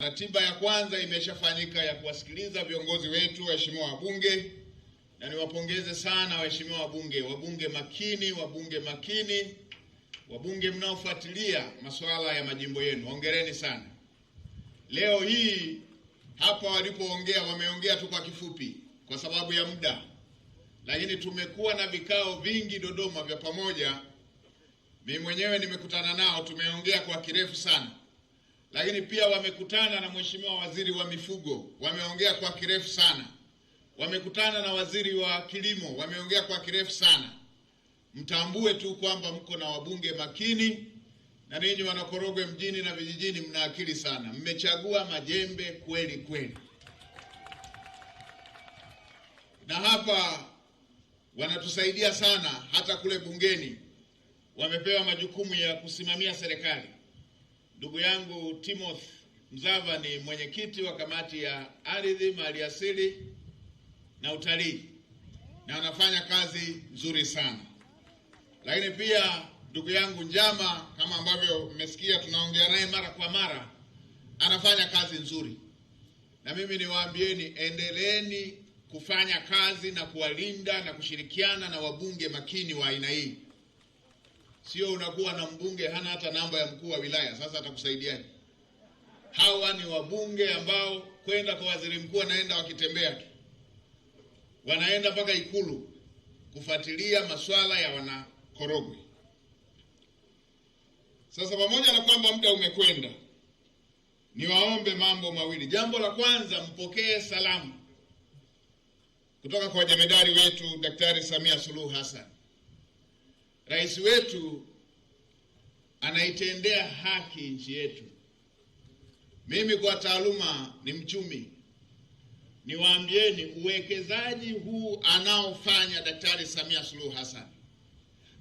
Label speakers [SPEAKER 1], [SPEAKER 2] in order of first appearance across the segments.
[SPEAKER 1] Ratiba ya kwanza imeshafanyika ya kuwasikiliza viongozi wetu waheshimiwa wabunge, na niwapongeze sana waheshimiwa wabunge makini, wabunge mnaofuatilia masuala ya majimbo yenu. Hongereni sana. Leo hii hapa walipoongea wameongea tu kwa kifupi kwa sababu ya muda. Lakini tumekuwa na vikao vingi Dodoma vya pamoja. Mimi mwenyewe nimekutana nao, tumeongea kwa kirefu sana. Lakini pia wamekutana na Mheshimiwa Waziri wa Mifugo, wameongea kwa kirefu sana. Wamekutana na Waziri wa Kilimo, wameongea kwa kirefu sana. Mtambue tu kwamba mko na wabunge makini, na ninyi wana Korogwe mjini na vijijini mna akili sana. Mmechagua majembe kweli kweli. Na hapa wanatusaidia sana, hata kule bungeni wamepewa majukumu ya kusimamia serikali. Ndugu yangu Timothy Mzava ni mwenyekiti wa kamati ya ardhi, maliasili na utalii, na anafanya kazi nzuri sana. Lakini pia ndugu yangu Njama, kama ambavyo mmesikia tunaongea naye mara kwa mara, anafanya kazi nzuri. Na mimi niwaambieni, endeleeni kufanya kazi na kuwalinda na kushirikiana na wabunge makini wa aina hii. Sio unakuwa na mbunge hana hata namba ya mkuu wa wilaya, sasa atakusaidiaje? Hawa ni wabunge ambao kwenda kwa waziri mkuu anaenda wakitembea tu. Wanaenda mpaka Ikulu kufuatilia masuala ya wana Korogwe. Sasa pamoja na kwamba muda umekwenda, niwaombe mambo mawili. Jambo la kwanza, mpokee salamu kutoka kwa jemedari wetu Daktari Samia Suluhu Hassan. Rais wetu anaitendea haki nchi yetu. Mimi kwa taaluma ni mchumi. Niwaambieni, uwekezaji huu anaofanya Daktari Samia Suluhu Hassan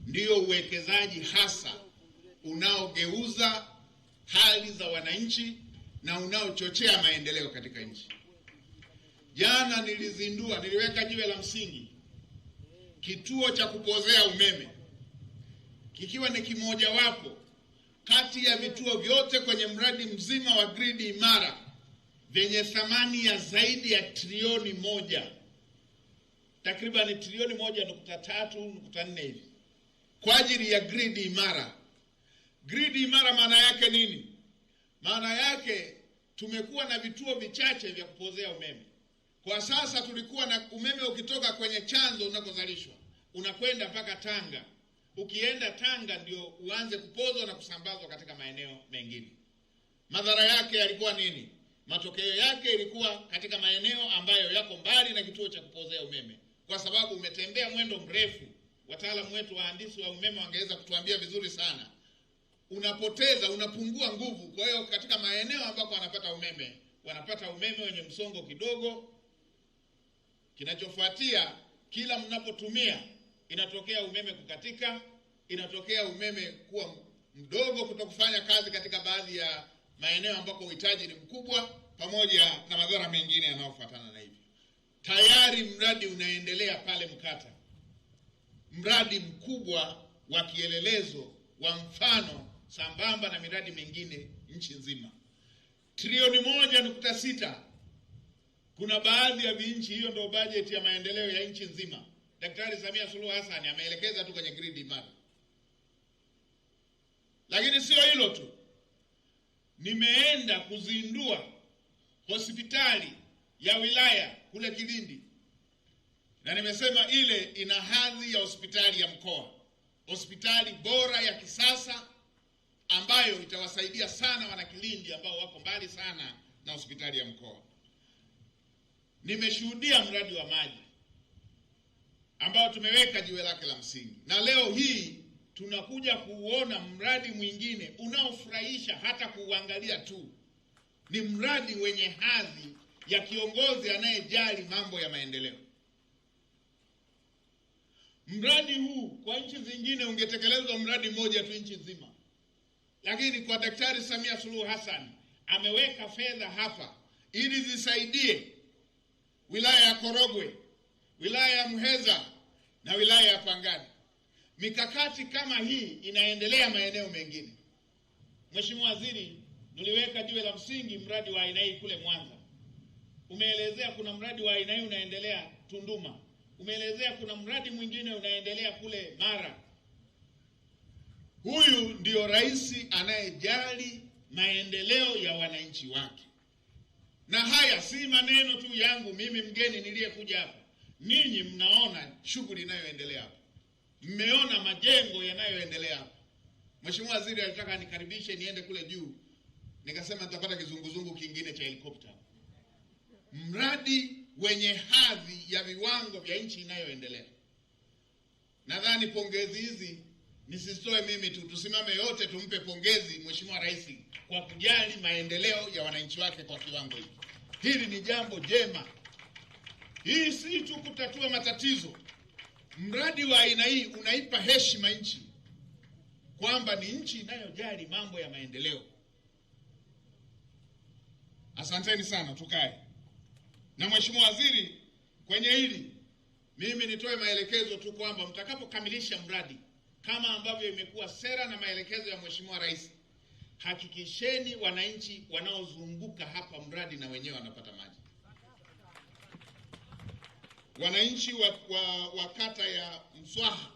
[SPEAKER 1] ndio uwekezaji hasa unaogeuza hali za wananchi na unaochochea maendeleo katika nchi. Jana niliweka jiwe la msingi kituo cha kupozea umeme, kikiwa ni kimoja wapo kati ya vituo vyote kwenye mradi mzima wa gridi imara vyenye thamani ya zaidi ya trilioni 1, takriban trilioni 1.3-1.4 hivi, kwa ajili ya gridi imara. Gridi imara maana yake nini? Maana yake tumekuwa na vituo vichache vya kupozea umeme. Kwa sasa tulikuwa na umeme ukitoka kwenye chanzo unakozalishwa unakwenda mpaka Tanga. Ukienda Tanga ndio uanze kupozwa na kusambazwa katika maeneo mengine. Madhara yake yalikuwa nini? Matokeo yake ilikuwa katika maeneo ambayo yako mbali na kituo cha kupozea umeme, kwa sababu umetembea mwendo mrefu. Wataalamu wetu wahandisi wa umeme wangeweza kutuambia vizuri sana. Unapungua nguvu. Kwa hiyo katika maeneo ambako wanapata umeme wenye msongo kidogo. Kinachofuatia, kila mnapotumia inatokea umeme kukatika, inatokea umeme kuwa mdogo kutokufanya kazi katika baadhi ya maeneo ambako uhitaji ni mkubwa, pamoja na madhara mengine yanayofuatana na hivyo. Tayari mradi unaendelea pale Mkata. Mradi mkubwa wa kielelezo wa mfano sambamba na miradi mingine nchi nzima. Trilioni 1.6. Kuna baadhi ya nchi, hiyo ndio bajeti ya maendeleo ya nchi nzima. Daktari Samia Suluhu Hassan ameelekeza tu kwenye gridi imara. Lakini sio hilo tu. Nimeenda kuzindua hospitali ya wilaya kule Kilindi. Na nimesema ile ina hadhi ya hospitali ya mkoa. Hospitali bora ya kisasa ambayo itawasaidia sana wana Kilindi ambao wako mbali sana na hospitali ya mkoa. Nimeshuhudia mradi wa maji ambao tumeweka jiwe lake la msingi. Na leo hii tunakuja kuuona mradi mwingine unaofurahisha hata kuuangalia tu. Ni mradi wenye hadhi ya kiongozi anayejali mambo ya maendeleo. Mradi huu kwa nchi zingine ungetekelezwa mradi mmoja tu nchi nzima. Lakini kwa Daktari Samia Suluhu Hassan ameweka fedha hapa ili zisaidie wilaya ya Korogwe, wilaya ya Muheza na wilaya ya Pangani. Mikakati kama hii inaendelea maeneo mengine. Mheshimiwa Waziri, Tuliweka jiwe la msingi mradi wa aina hii kule Mwanza. Umeelezea kuna mradi wa aina hii unaendelea Tunduma. Umeelezea kuna mradi mwingine unaendelea kule Mara. Huyu ndio rais anayejali maendeleo ya wananchi wake. Na haya si maneno tu yangu mimi mgeni niliyekuja hapa. Ninyi mnaona shughuli inayoendelea hapa. Mmeona majengo yanayoendelea hapa. Mheshimiwa Waziri alitaka nikaribishe niende kule juu. Nikasema nitapata kizunguzungu kingine cha helikopta. Mradi wenye hadhi ya viwango vya nchi inayoendelea. Nadhani pongezi hizi nisitoe mimi tu, tusimame yote tumpe pongezi Mheshimiwa Rais kwa kujali maendeleo ya wananchi wake kwa kiwango hiki. Hili ni jambo jema. Hii si tu kutatua matatizo. Mradi wa aina hii unaipa heshima nchi kwamba ni nchi inayojali mambo ya maendeleo. Asanteni sana, tukae. Na Mheshimiwa Waziri, kwenye hili mimi nitoe maelekezo tu kwamba mtakapokamilisha mradi kama ambavyo imekuwa sera na maelekezo ya Mheshimiwa Rais, hakikisheni wananchi wanaozunguka hapa mradi na wenyewe wanapata maji. Wananchi wa kata ya Mswaha,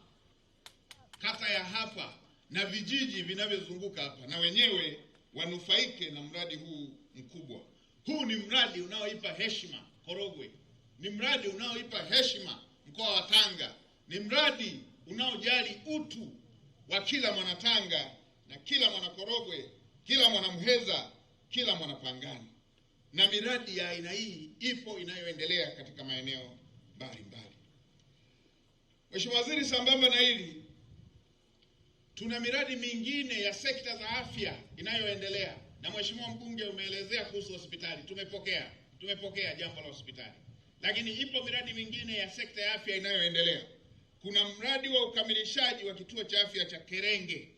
[SPEAKER 1] kata ya hapa na vijiji vinavyozunguka hapa na wenyewe wanufaike na mradi huu mkubwa. Huu ni mradi unaoipa heshima Korogwe. Ni mradi unaoipa heshima mkoa wa Tanga. Ni mradi unaojali utu wa kila mwanatanga na kila mwana Korogwe, kila mwana Muheza, kila mwana Pangani. Na miradi ya aina hii ipo inayoendelea katika maeneo mbalimbali. Mheshimiwa Waziri, sambamba na hili tuna miradi mingine ya sekta za afya inayoendelea. Na Mheshimiwa Mbunge umeelezea kuhusu hospitali. Tumepokea jambo la hospitali. Lakini ipo miradi mingine ya sekta ya afya inayoendelea. Kuna mradi wa ukamilishaji wa kituo cha afya cha Kerenge,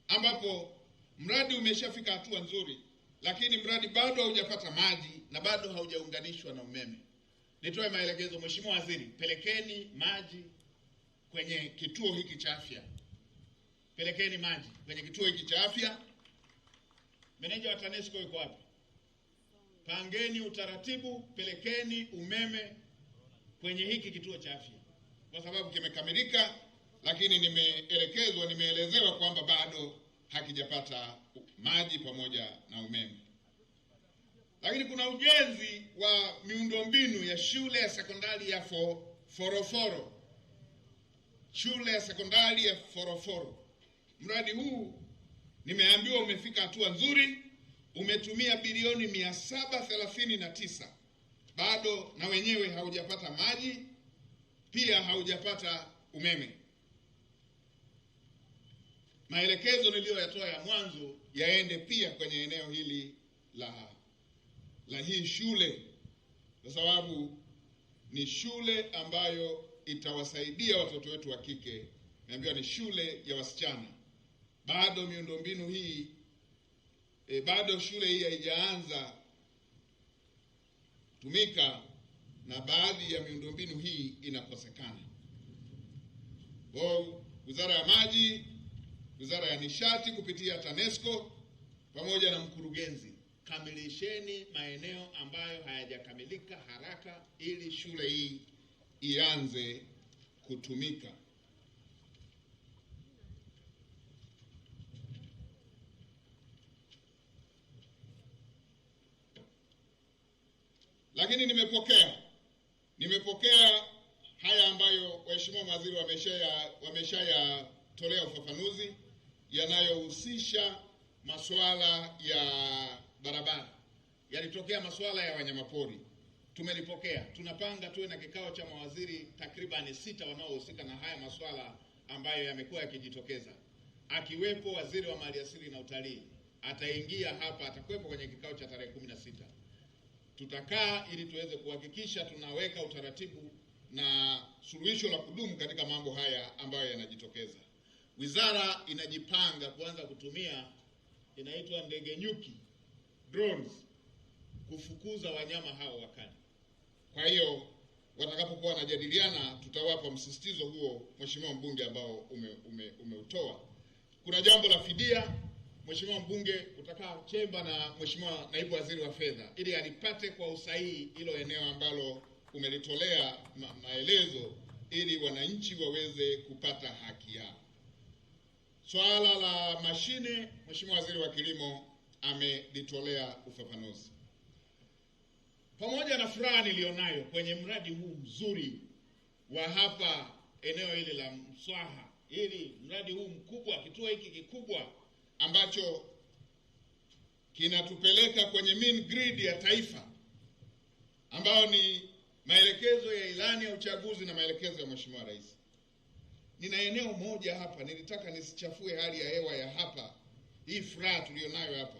[SPEAKER 1] ambapo mradi umeshafika hatua nzuri, lakini mradi bado haujapata maji na bado haujaunganishwa na umeme. Nitoe maelekezo Mheshimiwa Waziri, pelekeni maji kwenye kituo hiki cha afya. Pelekeni maji kwenye kituo hiki cha afya. Meneja wa TANESCO yuko wapi? Pangeni utaratibu, pelekeni umeme kwenye hiki kituo cha afya. Kwa sababu kimekamilika, lakini nimeelezewa kwamba bado hakijapata maji pamoja na umeme. Lakini kuna ujenzi wa miundombinu ya shule ya sekondari ya Foroforo. Shule ya sekondari ya Foroforo. Mradi huu nimeambiwa umefika hatua nzuri, umetumia bilioni 739. Bado na wenyewe haujapata maji, pia haujapata umeme. Maelekezo niliyoyatoa ya mwanzo yaende pia kwenye eneo hili la hii shule, kwa sababu ni shule ambayo itawasaidia watoto wetu wa kike. Naambiwa ni shule ya wasichana. Bado miundombinu hii bado shule hii haijaanza tumika na baadhi ya miundombinu hii inakosekana. Wizara ya Maji, Wizara ya Nishati kupitia TANESCO pamoja na mkurugenzi, kamilisheni maeneo ambayo hayajakamilika haraka ili shule hii ianze kutumika. Lakini nimepokea haya ambayo waheshimiwa mawaziri wameshayatolea ufafanuzi yanayohusisha masuala ya barabara. Yalitokea masuala ya wanyamapori. Tumelipokea. Tunapanga tuwe na kikao cha mawaziri takriban 6 wanaohusika na haya masuala ambayo yamekuwa yakijitokeza. Akiwepo waziri wa maliasili na utalii, ataingia hapa, atakuwepo kwenye kikao cha tarehe 16. Tutakaa ili tuweze kuhakikisha tunaweka utaratibu na suluhisho la kudumu katika mambo haya ambayo yanajitokeza. Wizara inajipanga kuanza kutumia inaitwa ndege nyuki, drones, kufukuza wanyama hao wakali. Kwa hiyo watakapokuwa wanajadiliana tutawapa msisitizo huo Mheshimiwa Mbunge ambao umeutoa. Kuna jambo la fidia. Mheshimiwa mbunge utakaa chemba na Mheshimiwa naibu waziri wa fedha ili alipate kwa usahihi hilo eneo ambalo umelitolea maelezo ili wananchi waweze kupata haki yao. Swala la mashine, Mheshimiwa waziri wa kilimo amelitolea ufafanuzi. Pamoja na furaha nilionayo kwenye mradi huu mzuri wa hapa eneo hili la Mswaha, ili mradi huu mkubwa, kituo hiki kikubwa ambacho kinatupeleka kwenye main grid ya taifa, ambao ni maelekezo ya ilani ya uchaguzi na maelekezo ya Mheshimiwa Rais. Nina eneo moja hapa, nilitaka nisichafue hali ya hewa ya hapa, hii furaha tulionayo hapa,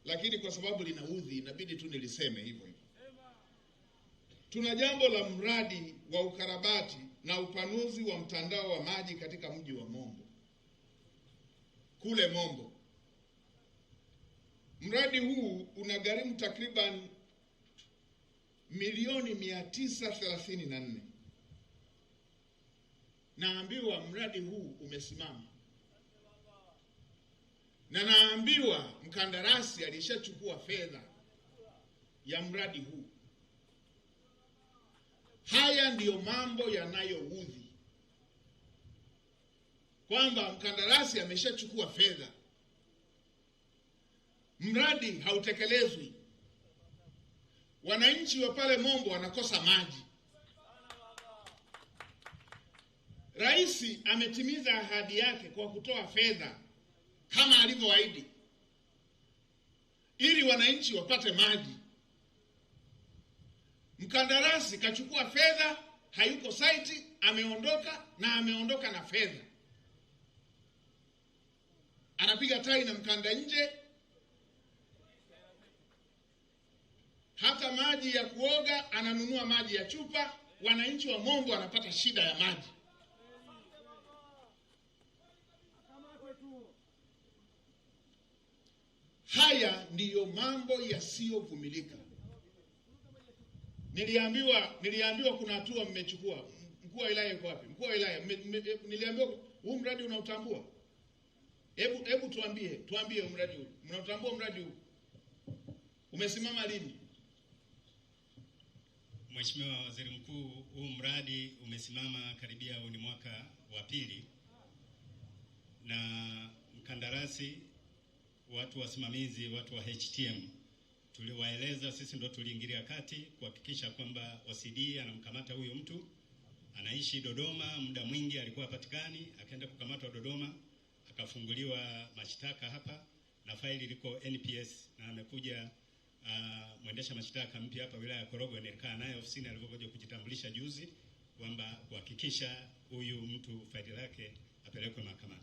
[SPEAKER 1] lakini kwa sababu linaudhi inabidi tu niliseme hivyo hivyo. Tuna jambo la mradi wa ukarabati na upanuzi wa mtandao wa maji katika mji wa Mombo. Kule Mombo. Mradi huu unagharimu takriban milioni 934. Naambiwa mradi huu umesimama. Na naambiwa mkandarasi alishachukua fedha ya mradi huu. Haya ndiyo mambo yanayoudhi, kwamba mkandarasi ameshachukua fedha, mradi hautekelezwi, wananchi wa pale Mombo wanakosa maji. Rais ametimiza ahadi yake kwa kutoa fedha kama alivyoahidi ili wananchi wapate maji. Mkandarasi kachukua fedha, hayuko site, ameondoka, na ameondoka na fedha. Anapiga tai na mkanda nje. Hata maji ya kuoga ananunua maji ya chupa. Wananchi wa Mombo wanapata shida ya maji. Haya ndiyo mambo yasiyovumilika. Niliambiwa kuna hatua mmechukua. Mkuu wa wilaya yuko wapi? Mkuu wa wilaya, niliambiwa huu mradi unautambua. Hebu tuambie mradi huu. Mnautambua mradi huu? Umesimama lini?
[SPEAKER 2] Mheshimiwa Waziri Mkuu, huu mradi umesimama karibia ni mwaka wa pili, na mkandarasi, watu wasimamizi, watu wa HTM tuliwaeleza, sisi ndo tuliingilia kati kuhakikisha kwamba OCD anamkamata huyo mtu. Anaishi Dodoma, muda mwingi alikuwa hapatikani, akaenda kukamatwa Dodoma, akafunguliwa mashtaka hapa na faili liko NPS, na amekuja mwendesha mashtaka mpya hapa wilaya ya Korogwe. Nilikaa naye ofisini alipokuja kujitambulisha juzi kwamba kuhakikisha huyu mtu faili lake apelekwe mahakamani.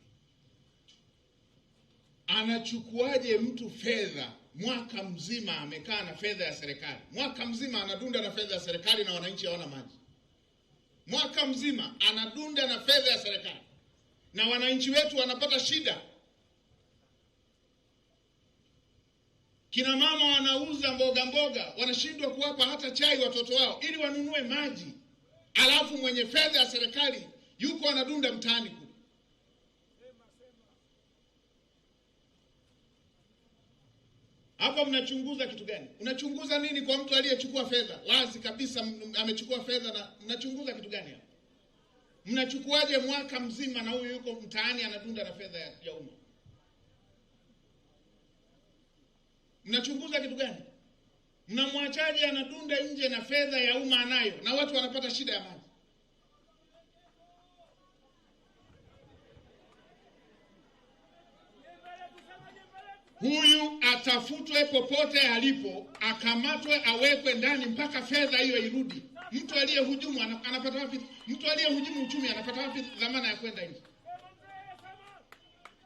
[SPEAKER 1] Anachukuaje mtu fedha? Mwaka mzima amekaa na fedha ya serikali. Mwaka mzima anadunda na fedha ya serikali na wananchi hawana maji. Mwaka mzima anadunda na fedha ya serikali na wananchi wetu wanapata shida. Kina mama wanauza mboga, wanashindwa kuwapa hata chai watoto wao ili wanunue maji. Alafu mwenye fedha ya serikali yuko anadunda mtaani kule. Hapa mnachunguza kitu gani? Unachunguza nini kwa mtu aliyechukua fedha? Wazi kabisa amechukua fedha, na mnachunguza kitu gani hapa? Mnachukuaje mwaka mzima na huyu yuko mtaani anadunda na fedha ya umma? Mnachunguza kitu gani? Mnamwachaje anadunda nje na fedha ya umma anayo na watu wanapata shida ya maji? Huyu atafutwe popote alipo, akamatwe, awekwe ndani mpaka fedha hiyo irudi. Mtu aliyehujumu anapata wapi? Mtu aliyehujumu uchumi anapata wapi dhamana ya kwenda nje?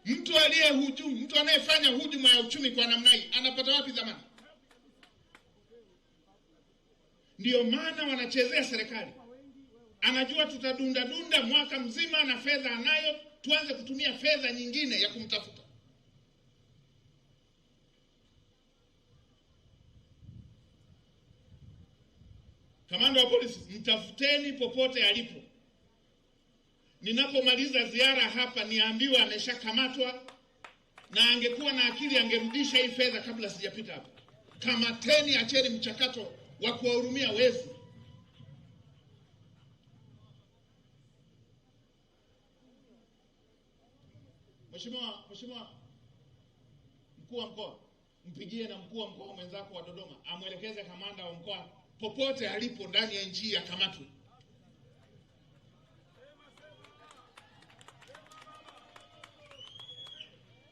[SPEAKER 1] Mtu aliyehujumu, mtu anayefanya hujuma ya uchumi kwa namna hii anapata wapi dhamana? Ndio maana wanachezea serikali. Anajua tutadunda mwaka mzima na fedha anayo, tuanze kutumia fedha nyingine ya kumtafuta. Kamanda wa polisi, mtafuteni popote alipo. Ninapomaliza ziara hapa niambiwa ameshakamatwa, na angekuwa na akili angerudisha hii fedha kabla sijapita hapa. Kamateni, acheni mchakato wa kuwahurumia wezi. Mheshimiwa mkuu wa mkoa, mpigie na mkuu wa mkoa mwenzako wa Dodoma amwelekeze kamanda wa mkoa popote alipo ndani ya nchi ya kamatwe.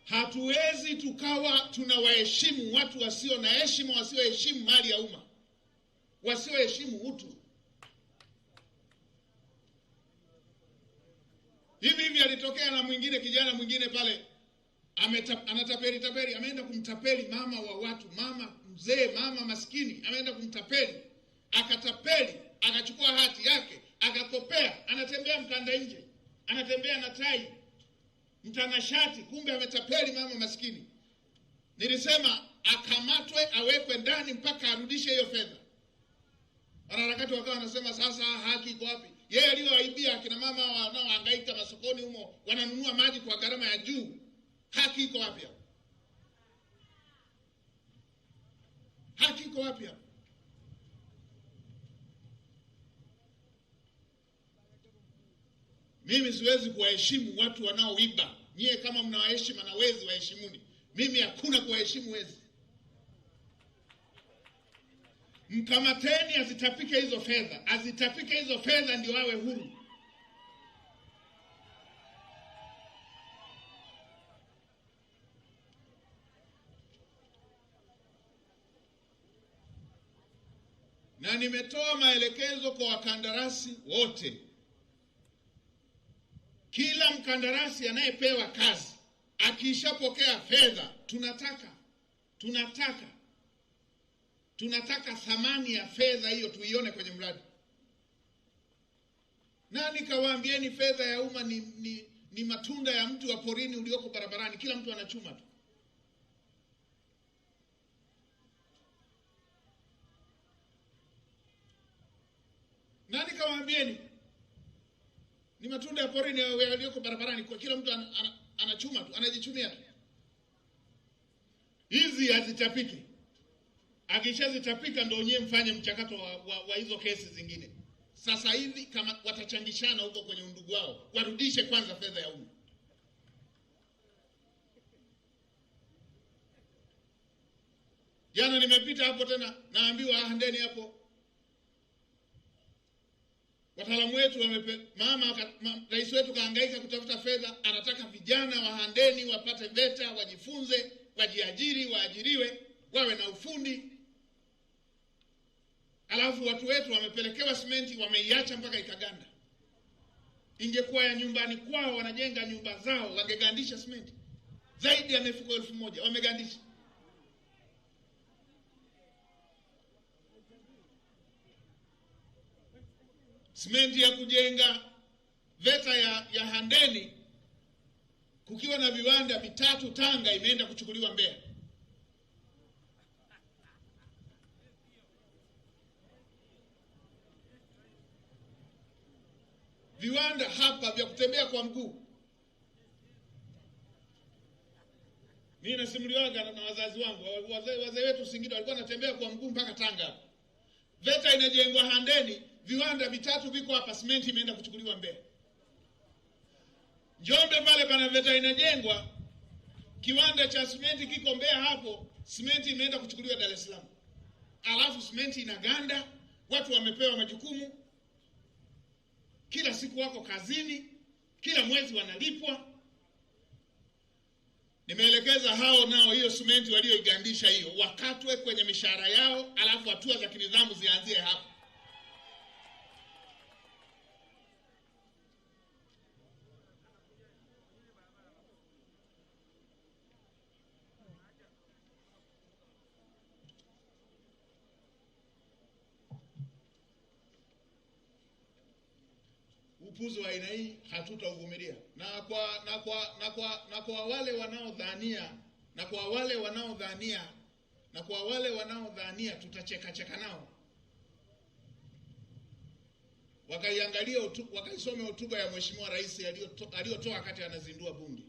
[SPEAKER 1] Hatuwezi tukawa tunawaheshimu watu wasio na heshima, wasioheshimu mali ya umma, wasioheshimu utu. Hivi alitokea na mwingine, kijana mwingine pale anatapeli, ameenda kumtapeli mama wa watu, mama mzee, mama maskini, ameenda kumtapeli, akatapeli, akachukua hati yake, akakopea, anatembea mkanda nje, anatembea na tai, mtanashati, kumbe ametapeli mama maskini. Nilisema akamatwe, awekwe ndani mpaka arudishe hiyo fedha. Wanaharakati wakawa wanasema sasa haki iko wapi? Yeye aliyoaibia akina mama wanaohangaika masokoni humo, wananunua maji kwa gharama ya juu. Haki iko wapi hapo? Haki iko wapi hapo? Mimi siwezi kuwaheshimu watu wanaoiba. Nyie kama mnawaheshima na wezi, waheshimuni. Mimi hakuna kuwaheshimu wezi. Mkamateni, azitapike hizo fedha. Azitapike hizo fedha ndio awe huru. Na nimetoa maelekezo kwa wakandarasi wote. Kila mkandarasi anayepewa kazi akishapokea fedha, tunataka thamani ya fedha hiyo tuione kwenye mradi. Na nikawaambieni fedha ya umma ni matunda ya mti wa porini ulioko barabarani, kila mtu anachuma tu. Na nikawaambieni ni matunda ya porini yaliyoko barabarani, kwa kila mtu anachuma tu, anajichumia tu. Hizi hazitapiki. Akishazitapika ndio nyewe mfanye mchakato wa hizo kesi zingine. Sasa hivi kama watachangishana huko kwenye undugu wao, warudishe kwanza fedha ya umma. Jana nimepita hapo tena, naambiwa Handeni hapo wataalamu wetu rais wetu kahangaika kutafuta fedha, anataka vijana wa Handeni wapate VETA, wajifunze, wajiajiri, waajiriwe, wawe na ufundi. Alafu watu wetu wamepelekewa simenti, wameiacha mpaka ikaganda. Ingekuwa ya nyumbani kwao, wanajenga nyumba zao, wangegandisha simenti. Zaidi ya mifuko 1000 wamegandisha. Simenti ya kujenga VETA ya Handeni, kukiwa na viwanda vitatu Tanga, imeenda kuchukuliwa Mbeya. Viwanda hapa vya kutembea kwa mguu. Mimi nasimuliwaga na wazazi wangu, wazee wetu Singida walikuwa wanatembea kwa mguu mpaka Tanga. VETA inajengwa Handeni, viwanda vitatu viko hapa, simenti imeenda kuchukuliwa Mbeya. Njombe pale pana VETA inajengwa, kiwanda cha simenti kiko Mbeya hapo, simenti imeenda kuchukuliwa Dar es Salaam. Alafu simenti inaganda, watu wamepewa majukumu, kila siku wako kazini, kila mwezi wanalipwa. Nimeelekeza hao nao hiyo simenti walioigandisha hiyo wakatwe kwenye mishahara yao, alafu hatua za kinidhamu zianzie hapo. Upuzi wa aina hii hatutauvumilia. Na kwa wale wanaodhania tutacheka nao, wakaisome hotuba ya Mheshimiwa Rais aliyotoa wakati anazindua bunge.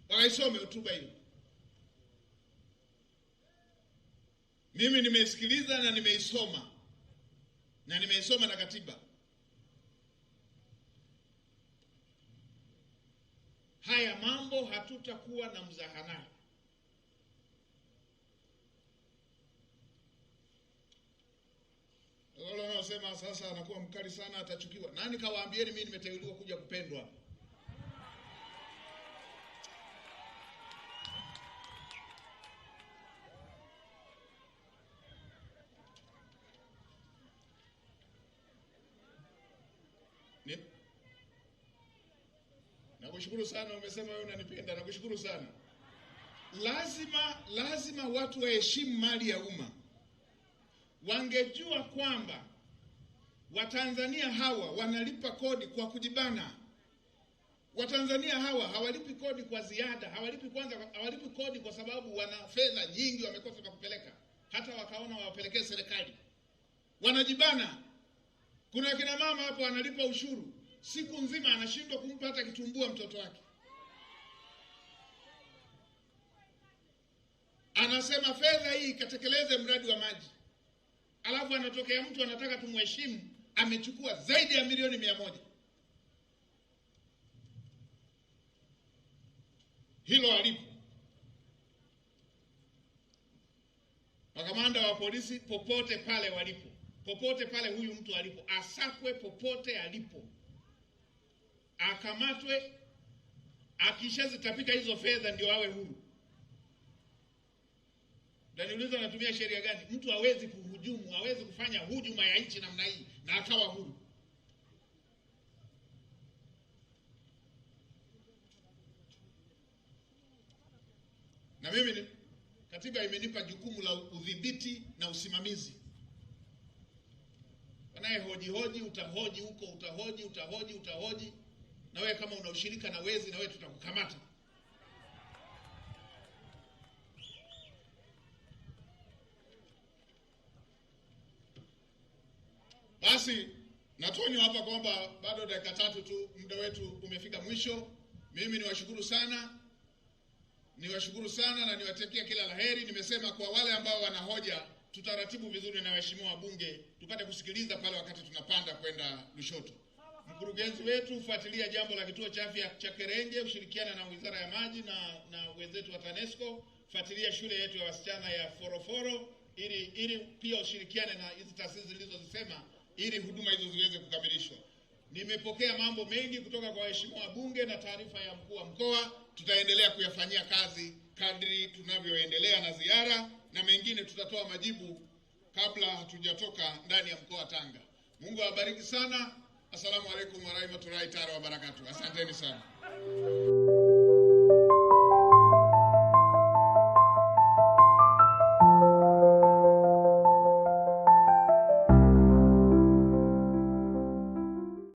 [SPEAKER 1] wakaisome hotuba hiyo. Mimi nimeisikiliza na nimeisoma na katiba. Haya mambo hatutakuwa na mzahana. Wale wanaosema sasa anakuwa mkali sana atachukiwa. Nani kawaambieni mimi nimeteuliwa kuja kupendwa? Nakushukuru sana, umesema wewe unanipenda, nakushukuru sana. Lazima watu waheshimu mali ya umma. Wangejua kwamba Watanzania hawa wanalipa kodi kwa kujibana. Watanzania hawa hawalipi kodi kwa ziada, hawalipi kodi kwa sababu wana fedha nyingi wamekosa pa kupeleka. Hata wakaona wawapelekee serikali. Wanajibana. Kuna kina mama hapo analipa ushuru, siku nzima anashindwa kumpa hata kitumbua mtoto wake. Anasema fedha hii katekeleze mradi wa maji. Alafu anatokea mtu anataka tumheshimu, amechukua zaidi ya milioni 100. Hilo alipo. Makamanda wa polisi popote pale walipo, popote pale huyu mtu alipo, asakwe popote alipo. Akamatwe, akishazitapika hizo fedha ndio awe huru. Daniuliza anatumia sheria gani? Mtu hawezi kuhujumu, hawezi kufanya hujuma ya nchi namna hii na akawa huru. Na mimi katiba imenipa jukumu la udhibiti na usimamizi. Wanaye hoji utahoji huko, utahoji. Na wewe kama una ushirika na wezi, na wewe tutakukamata. Basi natoni hapa kwamba bado dakika 3 tu, muda wetu umefika mwisho. Mimi niwashukuru sana na niwatakia kila laheri. Nimesema kwa wale ambao wanahoja tutaratibu vizuri na waheshimiwa wabunge tupate kusikiliza pale wakati tunapanda kwenda Lushoto. Mkurugenzi wetu, fuatilia jambo la kituo cha afya cha Kerenge, ushirikiana na Wizara ya Maji na wenzetu wa TANESCO. Fuatilia shule yetu ya wasichana ya Foroforo ili pia ushirikiane na hizi taasisi zilizozisema ili huduma hizo ziweze kukamilishwa. Nimepokea mambo mengi kutoka kwa waheshimiwa wabunge na taarifa ya mkuu wa mkoa. Tutaendelea kuyafanyia kazi kadri tunavyoendelea na ziara, na mengine tutatoa majibu kabla hatujatoka ndani ya mkoa wa Tanga. Mungu awabariki sana. Asalamu alaykum wa rahmatullahi wa barakatuh. Asanteni sana.